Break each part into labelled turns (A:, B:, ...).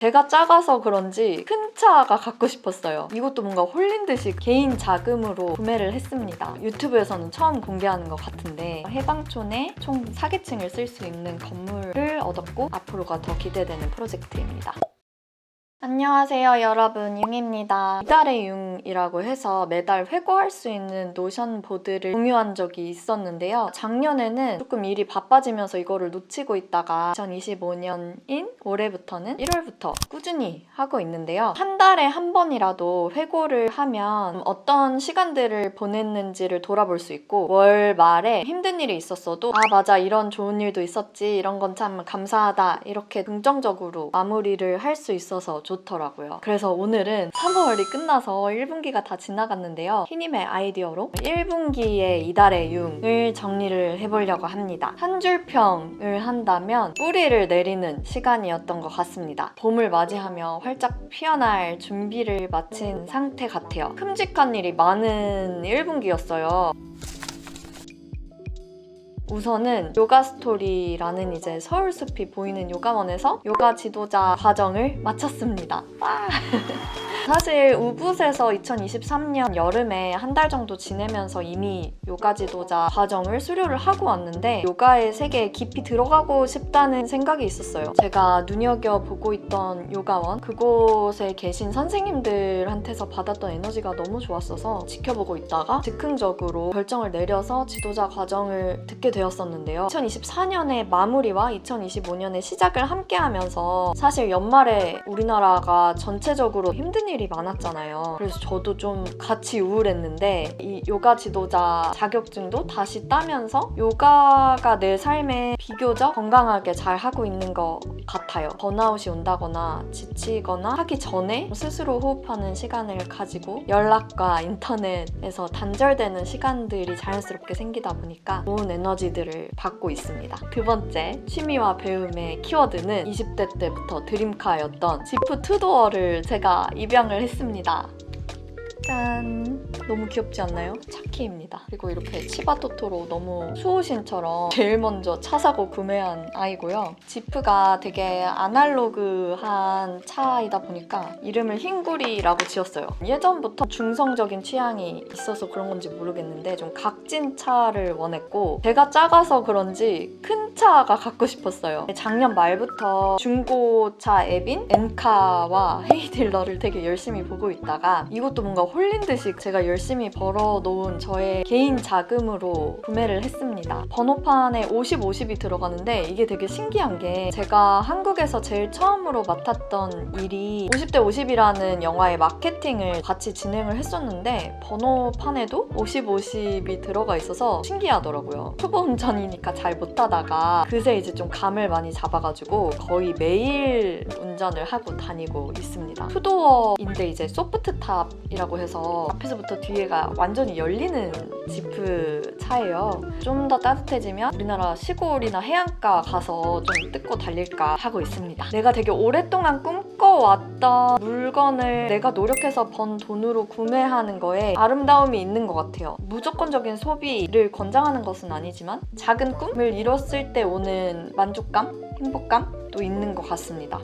A: 제가 작아서 그런지 큰 차가 갖고 싶었어요. 이것도 뭔가 홀린 듯이 개인 자금으로 구매를 했습니다. 유튜브에서는 처음 공개하는 것 같은데 해방촌에 총 4계층을 쓸 수 있는 건물을 얻었고 앞으로가 더 기대되는 프로젝트입니다. 안녕하세요 여러분, 융입니다. 이달의 융이라고 해서 매달 회고할 수 있는 노션 보드를 공유한 적이 있었는데요. 작년에는 조금 일이 바빠지면서 이거를 놓치고 있다가 2025년인 올해부터는 1월부터 꾸준히 하고 있는데요. 한 달에 한 번이라도 회고를 하면 어떤 시간들을 보냈는지를 돌아볼 수 있고, 월 말에 힘든 일이 있었어도 아 맞아 이런 좋은 일도 있었지, 이런 건 참 감사하다, 이렇게 긍정적으로 마무리를 할 수 있어서 좋더라고요. 그래서 오늘은 3월이 끝나서 1분기가 다 지나갔는데요. 희님의 아이디어로 1분기의 이달의 융을 정리를 해보려고 합니다. 한 줄 평을 한다면 뿌리를 내리는 시간이었던 것 같습니다. 봄을 맞이하며 활짝 피어날 준비를 마친 상태 같아요. 큼직한 일이 많은 1분기였어요. 우선은 요가스토리라는 이제 서울숲이 보이는 요가원에서 요가 지도자 과정을 마쳤습니다. 사실 우붓에서 2023년 여름에 한 달 정도 지내면서 이미 요가 지도자 과정을 수료를 하고 왔는데 요가의 세계에 깊이 들어가고 싶다는 생각이 있었어요. 제가 눈여겨보고 있던 요가원, 그곳에 계신 선생님들한테서 받았던 에너지가 너무 좋았어서 지켜보고 있다가 즉흥적으로 결정을 내려서 지도자 과정을 듣게 되었었는데요. 2024년의 마무리와 2025년의 시작을 함께 하면서 사실 연말에 우리나라가 전체적으로 힘든 일이 많았잖아요. 그래서 저도 좀 같이 우울했는데 이 요가 지도자 자격증도 다시 따면서 요가가 내 삶에 비교적 건강하게 잘 하고 있는 것 같아요. 번아웃이 온다거나 지치거나 하기 전에 스스로 호흡하는 시간을 가지고 연락과 인터넷에서 단절되는 시간들이 자연스럽게 생기다 보니까 좋은 에너지들을 받고 있습니다. 두 번째, 취미와 배움의 키워드는 20대 때부터 드림카였던 지프 투도어를 제가 입양을 했습니다. 짠! 너무 귀엽지 않나요? 차키입니다. 그리고 이렇게 치바토토로 너무 수호신처럼 제일 먼저 차 사고 구매한 아이고요. 지프가 되게 아날로그한 차이다 보니까 이름을 흰구리라고 지었어요. 예전부터 중성적인 취향이 있어서 그런 건지 모르겠는데 좀 각진 차를 원했고, 제가 작아서 그런지 큰 차가 갖고 싶었어요. 작년 말부터 중고차 앱인 엔카와 헤이딜러를 되게 열심히 보고 있다가 이것도 뭔가 홀린 듯이 제가 열심히 벌어놓은 저의 개인 자금으로 구매를 했습니다. 번호판에 50, 50이 들어가는데 이게 되게 신기한 게, 제가 한국에서 제일 처음으로 맡았던 일이 50대 50이라는 영화의 마케팅을 같이 진행을 했었는데 번호판에도 50, 50이 들어가 있어서 신기하더라고요. 초보 운전이니까 잘 못하다가 그새 이제 좀 감을 많이 잡아가지고 거의 매일 운전을 하고 다니고 있습니다. 투도어인데 이제 소프트탑이라고 해서 앞에서부터 뒤에가 완전히 열리는 지프 차예요. 좀 더 따뜻해지면 우리나라 시골이나 해안가 가서 좀 뜯고 달릴까 하고 있습니다. 내가 되게 오랫동안 꿈꿔왔던 물건을 내가 노력해서 번 돈으로 구매하는 거에 아름다움이 있는 것 같아요. 무조건적인 소비를 권장하는 것은 아니지만 작은 꿈을 이뤘을 때 오는 만족감, 행복감도 있는 것 같습니다.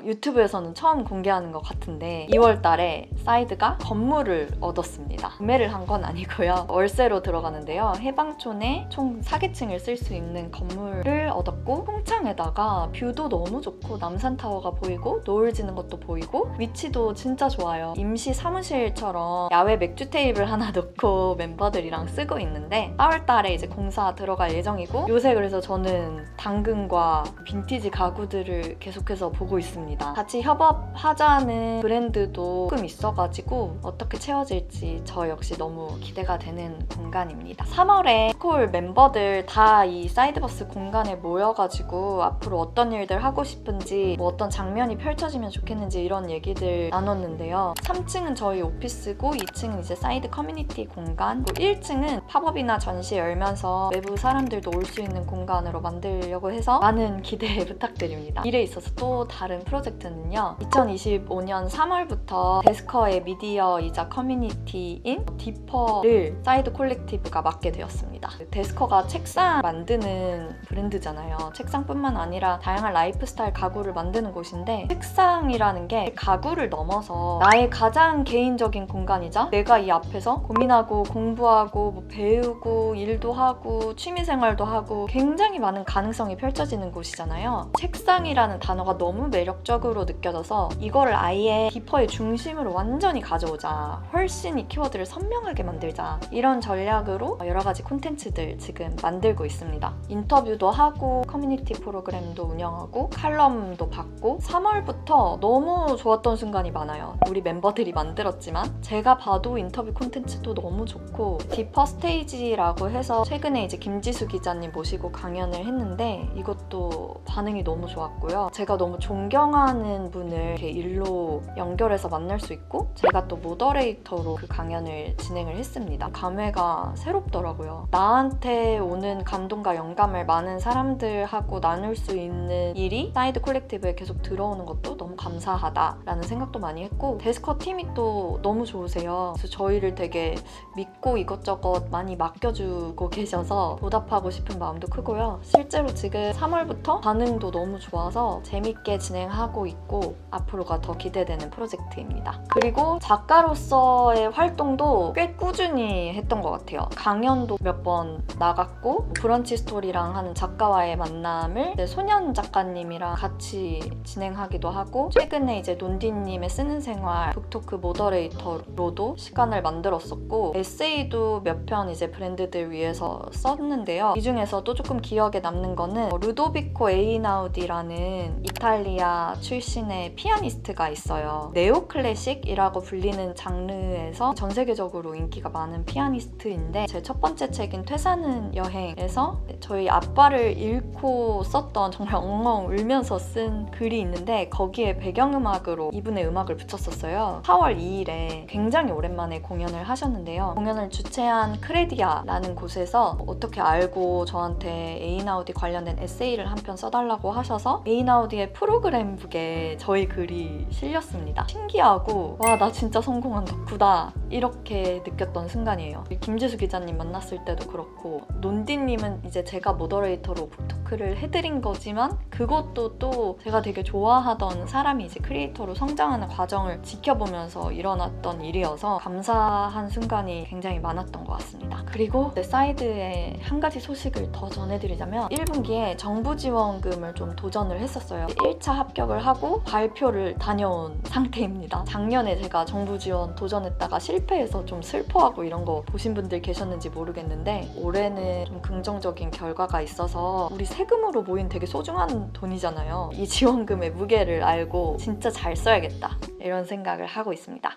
A: 유튜브에서는 처음 공개하는 것 같은데 2월 달에 사이드가 건물을 얻었습니다. 구매를 한 건 아니고요. 월세로 들어가는데요. 해방촌에 총 4계층을 쓸 수 있는 건물을 얻었고, 홍창에다가 뷰도 너무 좋고 남산타워가 보이고 노을 지는 것도 보이고 위치도 진짜 좋아요. 임시 사무실처럼 야외 맥주 테이블 하나 놓고 멤버들이랑 쓰고 있는데 4월 달에 이제 공사 들어갈 예정이고, 요새 그래서 저는 당근과 빈티지 가구들을 계속해서 보고 있습니다. 같이 협업하자는 브랜드도 조금 있어가지고 어떻게 채워질지 저 역시 너무 기대가 되는 공간입니다. 3월에 스쿨 멤버들 다 이 사이드버스 공간에 모여가지고 앞으로 어떤 일들 하고 싶은지, 뭐 어떤 장면이 펼쳐지면 좋겠는지 이런 얘기들 나눴는데요. 3층은 저희 오피스고 2층은 이제 사이드 커뮤니티 공간, 1층은 팝업이나 전시 열면서 외부 사람들도 올 수 있는 공간으로 만들려고 해서 많은 기대 부탁드립니다. 일에 있어서 또 다른 프로젝트 프로젝트는요. 2025년 3월부터 데스커의 미디어이자 커뮤니티인 디퍼를 사이드 콜렉티브가 맡게 되었습니다. 데스커가 책상 만드는 브랜드잖아요. 책상뿐만 아니라 다양한 라이프스타일 가구를 만드는 곳인데 책상이라는 게 가구를 넘어서 나의 가장 개인적인 공간이자 내가 이 앞에서 고민하고 공부하고 뭐 배우고 일도 하고 취미생활도 하고 굉장히 많은 가능성이 펼쳐지는 곳이잖아요. 책상이라는 단어가 너무 매력적으로 느껴져서 이거를 아예 디퍼의 중심으로 완전히 가져오자, 훨씬 이 키워드를 선명하게 만들자, 이런 전략으로 여러 가지 콘텐츠들 지금 만들고 있습니다. 인터뷰도 하고 커뮤니티 프로그램도 운영하고 칼럼도 받고 3월부터 너무 좋았던 순간이 많아요. 우리 멤버들이 만들었지만 제가 봐도 인터뷰 콘텐츠도 너무 좋고 디퍼 스테이지라고 해서 최근에 이제 김지수 기자님 모시고 강연을 했는데 이것도 반응이 너무 좋았고요. 제가 너무 존경하는 분을 이렇게 일로 연결해서 만날 수 있고 제가 또 모더레이터로 그 강연을 진행을 했습니다. 감회가 새롭더라고요. 나한테 오는 감동과 영감을 많은 사람들하고 나눌 수 있는 일이 사이드 콜렉티브에 계속 들어오는 것도 너무 감사하다라는 생각도 많이 했고 데스커 팀이 또 너무 좋으세요. 그래서 저희를 되게 믿고 이것저것 많이 맡겨주고 계셔서 보답하고 싶은 마음도 크고요. 실제로 지금 3월부터 반응도 너무 좋아서 재밌게 진행하고 있고 앞으로가 더 기대되는 프로젝트입니다. 그리고 작가로서의 활동도 꽤 꾸준히 했던 것 같아요. 강연도 몇 번 나갔고 브런치 스토리랑 하는 작가와의 만남을 소년 작가님이랑 같이 진행하기도 하고 최근에 이제 논디님의 쓰는 생활 북토크 모더레이터로도 시간을 만들었었고 에세이도 몇 편 이제 브랜드들 위해서 썼는데요. 이 중에서도 조금 기억에 남는 거는 루도비코 에이나우디라는 이탈리아 출신의 피아니스트가 있어요. 네오클래식이라고 불리는 장르에서 전 세계적으로 인기가 많은 피아니스트인데 제 첫 번째 책인 퇴사는 여행에서 저희 아빠를 잃고 썼던 정말 엉엉 울면서 쓴 글이 있는데 거기에 배경음악으로 이분의 음악을 붙였었어요. 4월 2일에 굉장히 오랜만에 공연을 하셨는데요. 공연을 주최한 크레디아라는 곳에서 어떻게 알고 저한테 에이나우디 관련된 에세이를 한 편 써달라고 하셔서 에이나우디의 프로그램북에 저희 글이 실렸습니다. 신기하고 와, 나 진짜 성공한 덕후다 이렇게 느꼈던 순간이에요. 김지수 기자님 만났을 때도 그렇고 논디님은 이제 제가 모더레이터로 북토크를 해드린 거지만 그것도 또 제가 되게 좋아하던 사람이 이제 크리에이터로 성장하는 과정을 지켜보면서 일어났던 일이어서 감사한 순간이 굉장히 많았던 것 같습니다. 그리고 사이드에 한 가지 소식을 더 전해드리자면 1분기에 정부 지원금을 좀 도전을 했었어요. 1차 합격을 하고 발표를 다녀온 상태입니다. 작년에 제가 정부 지원 도전했다가 실패해서 좀 슬퍼하고 이런 거 보신 분들 계셨는지 모르겠는데 올해는 좀 긍정적인 결과가 있어서 우리 세금으로 모인 되게 소중한 돈이잖아요. 이 지원금의 무게를 알고 진짜 잘 써야겠다 이런 생각을 하고 있습니다.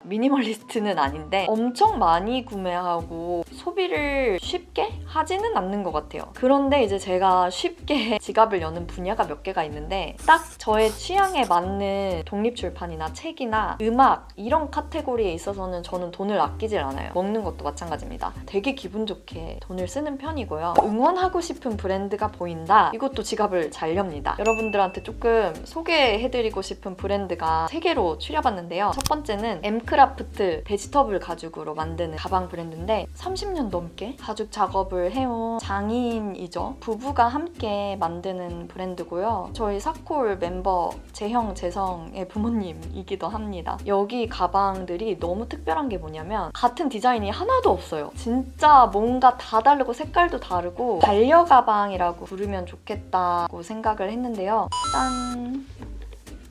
A: 미니멀리스트는 아닌데 엄청 많이 구매하고 소비를 쉽게 하지는 않는 것 같아요. 그런데 이제 제가 쉽게 지갑을 여는 분야가 몇 개가 있는데 딱 저의 취향에 맞는 독립출판이나 책이나 음악 이런 카테고리에 있어서는 저는 돈을 아끼질 않아요. 먹는 것도 마찬가지입니다. 되게 기분 좋게 돈을 쓰는 편이고요. 응원하고 싶은 브랜드가 보인다. 이것도 지갑을 잘 엽니다. 여러분들한테 조금 소개해드리고 싶은 브랜드가 3개로 추려봤는데요. 첫 번째는 엠크라프트 베지터블 가죽으로 만드는 가방 브랜드인데 30년 넘게 가죽 작업을 해온 장인이죠. 부부가 함께 만드는 브랜드고요. 저희 사콜 멤버 재형, 재성의 부모님이기도 합니다. 여기 가방들이 너무 특별한 게 뭐냐면 같은 디자인이 하나도 없어요. 진짜 뭔가 다 다르고 색깔도 다르고 반려 가방이라고 부르면 좋겠다고 생각을 했는데요. 짠!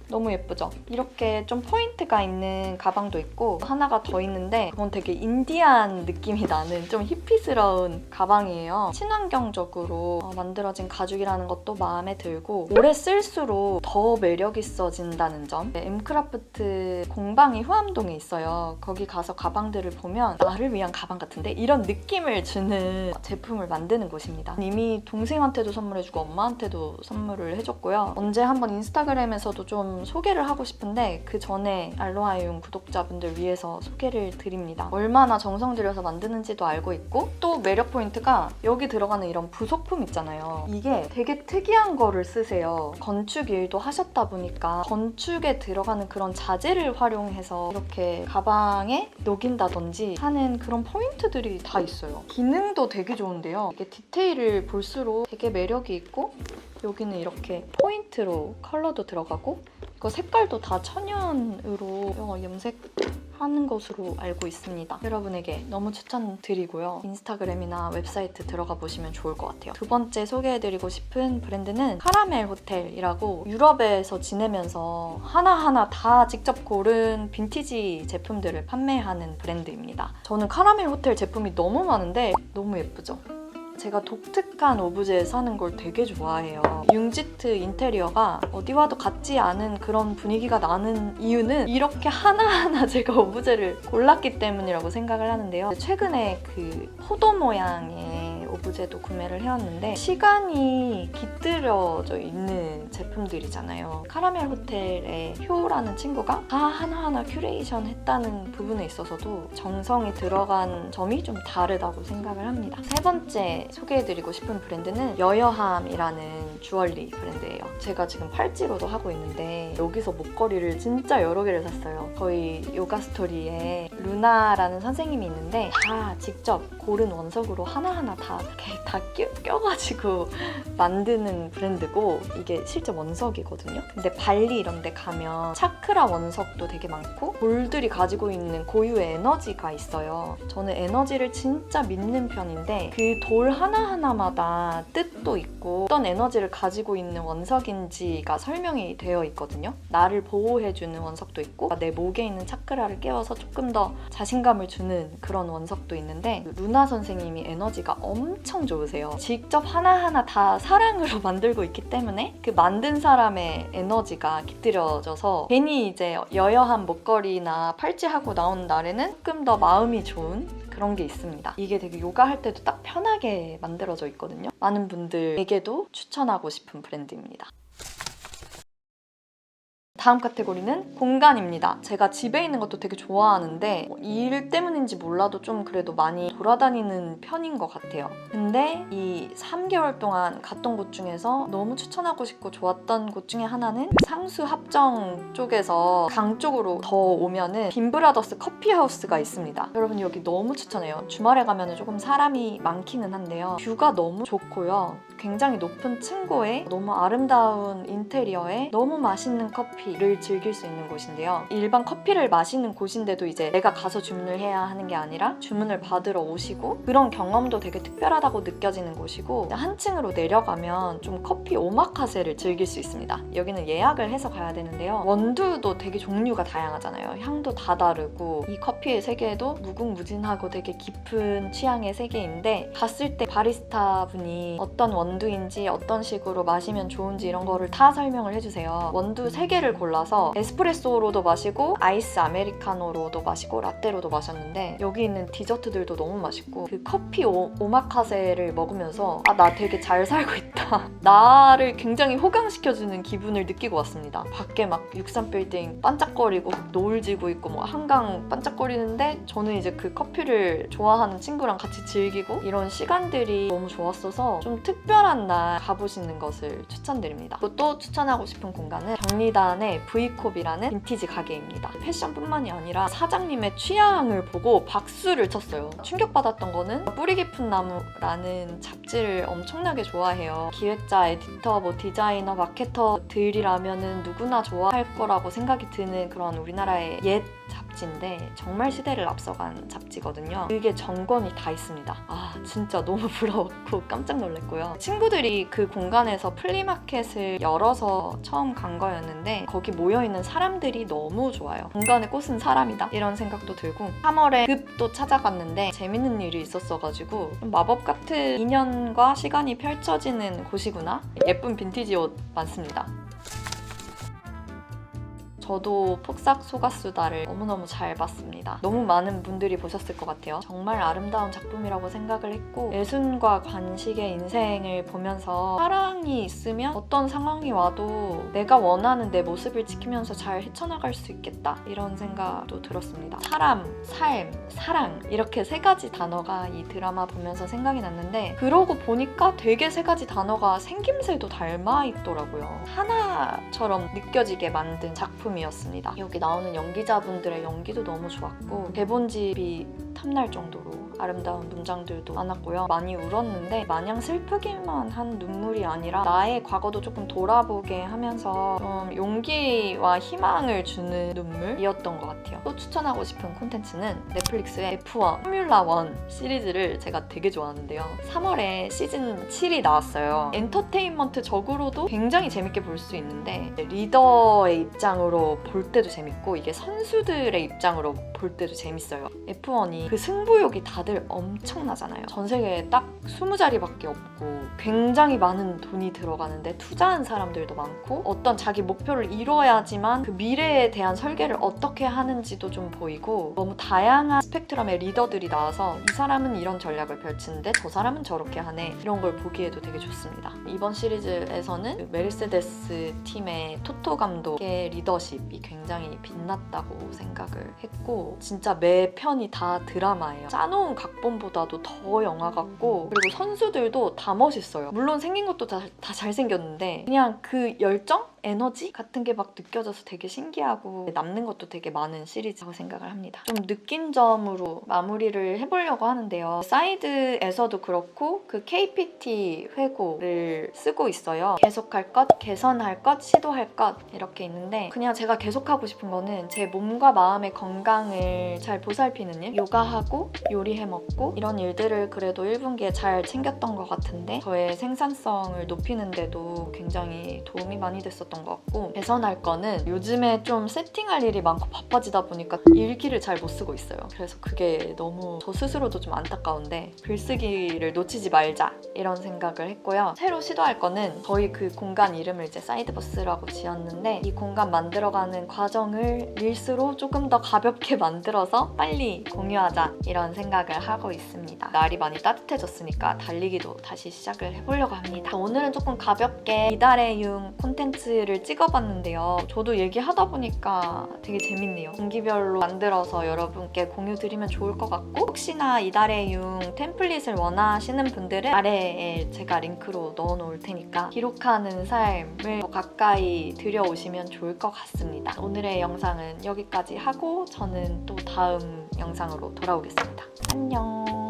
A: 너무 예쁘죠? 이렇게 좀 포인트가 있는 가방도 있고 하나가 더 있는데 그건 되게 인디안 느낌이 나는 좀 히피스러운 가방이에요. 친환경적으로 만들어진 가죽이라는 것도 마음에 들고 오래 쓸수록 더 매력 있어진다는 점. 엠크라프트 공방이 후암동에 있어요. 거기 가서 가방들을 보면 나를 위한 가방 같은데? 이런 느낌을 주는 제품을 만드는 곳입니다. 이미 동생한테도 선물해주고 엄마한테도 선물을 해줬고요. 언제 한번 인스타그램에서도 좀 좀 소개를 하고 싶은데 그 전에 알로하용 구독자분들 위해서 소개를 드립니다. 얼마나 정성 들여서 만드는지도 알고 있고 또 매력 포인트가 여기 들어가는 이런 부속품 있잖아요. 이게 되게 특이한 거를 쓰세요. 건축 일도 하셨다 보니까 건축에 들어가는 그런 자재를 활용해서 이렇게 가방에 녹인다든지 하는 그런 포인트들이 다 있어요. 기능도 되게 좋은데요. 이게 디테일을 볼수록 되게 매력이 있고 여기는 이렇게 포인트로 컬러도 들어가고 이거 색깔도 다 천연으로 염색하는 것으로 알고 있습니다. 여러분에게 너무 추천드리고요. 인스타그램이나 웹사이트 들어가 보시면 좋을 것 같아요. 두 번째 소개해드리고 싶은 브랜드는 카라멜 호텔이라고 유럽에서 지내면서 하나하나 다 직접 고른 빈티지 제품들을 판매하는 브랜드입니다. 저는 카라멜 호텔 제품이 너무 많은데 너무 예쁘죠? 제가 독특한 오브제 사는 걸 되게 좋아해요. 융지트 인테리어가 어디와도 같지 않은 그런 분위기가 나는 이유는 이렇게 하나하나 제가 오브제를 골랐기 때문이라고 생각을 하는데요. 최근에 그 포도 모양의 오브제도 구매를 해왔는데 시간이 깃들여져 있는 제품들이잖아요. 카라멜 호텔의 효라는 친구가 다 하나하나 큐레이션 했다는 부분에 있어서도 정성이 들어간 점이 좀 다르다고 생각을 합니다. 세 번째 소개해드리고 싶은 브랜드는 여여함이라는 주얼리 브랜드예요. 제가 지금 팔찌로도 하고 있는데 여기서 목걸이를 진짜 여러 개를 샀어요. 저희 요가 스토리에 루나라는 선생님이 있는데 다 직접 고른 원석으로 하나하나 다 이렇게 다 껴가지고 만드는 브랜드고 이게 실제 원석이거든요. 근데 발리 이런 데 가면 차크라 원석도 되게 많고 돌들이 가지고 있는 고유의 에너지가 있어요. 저는 에너지를 진짜 믿는 편인데 그 돌 하나하나마다 뜻도 있고 어떤 에너지를 가지고 있는 원석인지가 설명이 되어 있거든요. 나를 보호해주는 원석도 있고 내 목에 있는 차크라를 깨워서 조금 더 자신감을 주는 그런 원석도 있는데 루나 선생님이 에너지가 엄청 좋으세요. 직접 하나하나 다 사랑으로 만들고 있기 때문에 그 만든 사람의 에너지가 깃들여져서 괜히 이제 여여한 목걸이나 팔찌하고 나온 날에는 조금 더 마음이 좋은 그런 게 있습니다. 이게 되게 요가할 때도 딱 편하게 만들어져 있거든요. 많은 분들에게도 추천하고 싶은 브랜드입니다. 다음 카테고리는 공간입니다. 제가 집에 있는 것도 되게 좋아하는데 일 때문인지 몰라도 좀 그래도 많이 돌아다니는 편인 것 같아요. 근데 이 3개월 동안 갔던 곳 중에서 너무 추천하고 싶고 좋았던 곳 중에 하나는 상수 합정 쪽에서 강 쪽으로 더 오면은 빈브라더스 커피하우스가 있습니다. 여러분 여기 너무 추천해요. 주말에 가면 조금 사람이 많기는 한데요. 뷰가 너무 좋고요. 굉장히 높은 층고에 너무 아름다운 인테리어에 너무 맛있는 커피를 즐길 수 있는 곳인데요. 일반 커피를 마시는 곳인데도 이제 내가 가서 주문을 해야 하는 게 아니라 주문을 받으러 오시고 그런 경험도 되게 특별하다고 느껴지는 곳이고 한 층으로 내려가면 좀 커피 오마카세를 즐길 수 있습니다. 여기는 예약을 해서 가야 되는데요. 원두도 되게 종류가 다양하잖아요. 향도 다 다르고 이 커피의 세계도 무궁무진하고 되게 깊은 취향의 세계인데 갔을 때 바리스타 분이 어떤 원두인지 어떤 식으로 마시면 좋은지 이런 거를 다 설명을 해주세요. 원두 3개를 골라서 에스프레소로도 마시고 아이스 아메리카노로도 마시고 라떼로도 마셨는데 여기 있는 디저트들도 너무 맛있고 그 커피 오마카세를 먹으면서 아, 나 되게 잘 살고 있다. 나를 굉장히 호강시켜주는 기분을 느끼고 왔습니다. 밖에 막 63빌딩 반짝거리고 노을 지고 있고 뭐 한강 반짝거리는데 저는 이제 그 커피를 좋아하는 친구랑 같이 즐기고 이런 시간들이 너무 좋았어서 좀 특별한 날 가보시는 것을 추천드립니다. 또 추천하고 싶은 공간은 경리단의 브이콥이라는 빈티지 가게입니다. 패션뿐만이 아니라 사장님의 취향을 보고 박수를 쳤어요. 충격받았던 거는 뿌리 깊은 나무라는 잡지를 엄청나게 좋아해요. 기획자, 에디터, 디자이너, 마케터들이라면은 누구나 좋아할 거라고 생각이 드는 그런 우리나라의 옛 잡지인데 정말 시대를 앞서간 잡지거든요. 그게 전권이 다 있습니다. 아 진짜 너무 부러웠고 깜짝 놀랐고요. 친구들이 그 공간에서 플리마켓을 열어서 처음 간 거였는데 거기 모여있는 사람들이 너무 좋아요. 공간에 꽂은 사람이다 이런 생각도 들고 3월에 급도 찾아갔는데 재밌는 일이 있었어가지고 좀 마법 같은 인연과 시간이 펼쳐지는 곳이구나. 예쁜 빈티지 옷 많습니다. 저도 폭삭 속았수다를 너무너무 잘 봤습니다. 너무 많은 분들이 보셨을 것 같아요. 정말 아름다운 작품이라고 생각을 했고 예순과 관식의 인생을 보면서 사랑이 있으면 어떤 상황이 와도 내가 원하는 내 모습을 지키면서 잘 헤쳐나갈 수 있겠다 이런 생각도 들었습니다. 사람, 삶, 사랑 이렇게 세 가지 단어가 이 드라마 보면서 생각이 났는데 그러고 보니까 되게 세 가지 단어가 생김새도 닮아 있더라고요. 하나처럼 느껴지게 만든 작품이었습니다. 여기 나오는 연기자분들의 연기도 너무 좋았고 대본집이 탐날 정도로 아름다운 문장들도 많았고요. 많이 울었는데 마냥 슬프기만 한 눈물이 아니라 나의 과거도 조금 돌아보게 하면서 좀 용기와 희망을 주는 눈물이었던 것 같아요. 또 추천하고 싶은 콘텐츠는 넷플릭스의 F1 포뮬라 1 시리즈를 제가 되게 좋아하는데요. 3월에 시즌 7이 나왔어요. 엔터테인먼트적으로도 굉장히 재밌게 볼 수 있는데 리더의 입장으로 볼 때도 재밌고 이게 선수들의 입장으로 볼 때도 재밌어요. F1이 그 승부욕이 다들 엄청나잖아요. 전 세계에 딱 20자리밖에 없고 굉장히 많은 돈이 들어가는데 투자한 사람들도 많고 어떤 자기 목표를 이뤄야지만 그 미래에 대한 설계를 어떻게 하는지도 좀 보이고 너무 다양한 스펙트럼의 리더들이 나와서 이 사람은 이런 전략을 펼치는데 저 사람은 저렇게 하네 이런 걸 보기에도 되게 좋습니다. 이번 시리즈에서는 그 메르세데스 팀의 토토 감독의 리더십이 굉장히 빛났다고 생각을 했고 진짜 매 편이 다 드라마예요. 짜놓은 각본보다도 더 영화 같고 그리고 선수들도 다 멋있어요. 물론 생긴 것도 다 잘생겼는데 그냥 그 열정? 에너지 같은 게 막 느껴져서 되게 신기하고 남는 것도 되게 많은 시리즈라고 생각을 합니다. 좀 느낀 점으로 마무리를 해보려고 하는데요. 사이드에서도 그렇고 그 KPT 회고를 쓰고 있어요. 계속할 것, 개선할 것, 시도할 것 이렇게 있는데 그냥 제가 계속하고 싶은 거는 제 몸과 마음의 건강을 잘 보살피는 일, 요가하고 요리해 먹고 이런 일들을 그래도 1분기에 잘 챙겼던 것 같은데 저의 생산성을 높이는 데도 굉장히 도움이 많이 됐었던 것 같고 개선할 거는 요즘에 좀 세팅할 일이 많고 바빠지다 보니까 일기를 잘 못 쓰고 있어요. 그래서 그게 너무 저 스스로도 좀 안타까운데 글쓰기를 놓치지 말자 이런 생각을 했고요. 새로 시도할 거는 저희 그 공간 이름을 이제 사이드버스라고 지었는데 이 공간 만들어가는 과정을 릴스로 조금 더 가볍게 만들어서 빨리 공유하자 이런 생각을 하고 있습니다. 날이 많이 따뜻해졌으니까 달리기도 다시 시작을 해보려고 합니다. 오늘은 조금 가볍게 이달의 융 콘텐츠를 찍어봤는데요. 저도 얘기하다 보니까 되게 재밌네요. 분기별로 만들어서 여러분께 공유드리면 좋을 것 같고 혹시나 이달의 융 템플릿을 원하시는 분들은 아래에 제가 링크로 넣어놓을 테니까 기록하는 삶을 더 가까이 들여오시면 좋을 것 같습니다. 오늘의 영상은 여기까지 하고 저는 또 다음 영상으로 돌아오겠습니다. 안녕.